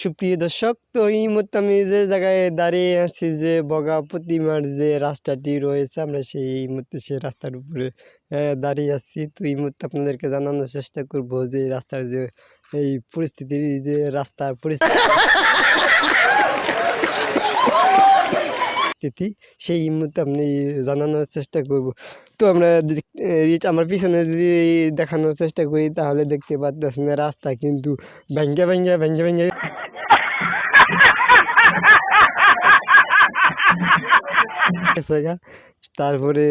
সুপ্রিয় দর্শক, তো এই মুহূর্তে আমি যে জায়গায় দাঁড়িয়ে আছি, যে বগা প্রতিমার যে রাস্তাটি রয়েছে, আমরা সেই মুহূর্তে সেই রাস্তার উপরে দাঁড়িয়ে আছি। তো এই মুহূর্তে আপনাদেরকে জানানোর চেষ্টা করব যে রাস্তার যে এই পরিস্থিতির, যে রাস্তার পরিস্থিতি সেই মুহূর্তে আপনি জানানোর চেষ্টা করব। তো আমরা আমার পিছনে যদি দেখানোর চেষ্টা করি, তাহলে দেখতে পাচ্ছেন রাস্তা কিন্তু ভেঙ্গে ভেঙ্গে ভেঙ্গে ভেঙ্গে তারপরে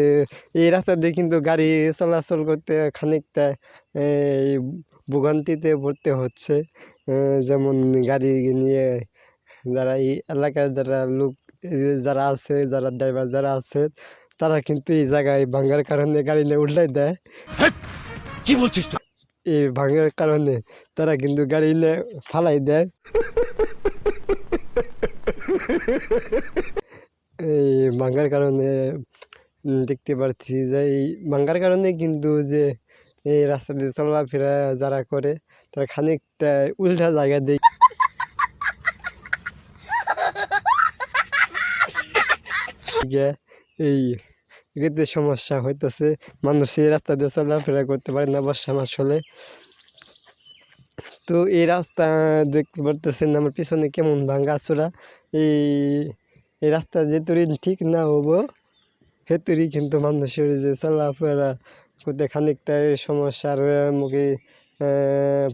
এই রাস্তা দিয়ে কিন্তু গাড়ি চলাচল করতে খানিকটা ভোগান্তিতে পড়তে হচ্ছে। যেমন গাড়ি নিয়ে যারা এই এলাকার যারা আছে, যারা ড্রাইভার যারা আছে, তারা কিন্তু এই জায়গায় ভাঙার কারণে গাড়ি নিয়ে উল্টাই দেয়। কি বলছিস? এই ভাঙার কারণে তারা কিন্তু গাড়ি নিয়ে ফালাই দেয়। এই ভাঙার কারণে দেখতে পাচ্ছি যে এই ভাঙার কারণে কিন্তু যে এই রাস্তা দিয়ে চলাফেরা যারা করে, তারা খানিকটা উল্টা জায়গা দিয়ে এই এক্ষেত্রে সমস্যা হইতেছে। মানুষ এই রাস্তা দিয়ে চলাফেরা করতে পারে না বর্ষা মাস হলে। তো এই রাস্তা দেখতে পারতেছেন আমার পিছনে কেমন ভাঙ্গাচোরা। এই এই রাস্তা যেতুরি ঠিক না হবো, হেতুরি কিন্তু মানুষের যে চলাফেরা করতে খানিকটা সমস্যার মুখে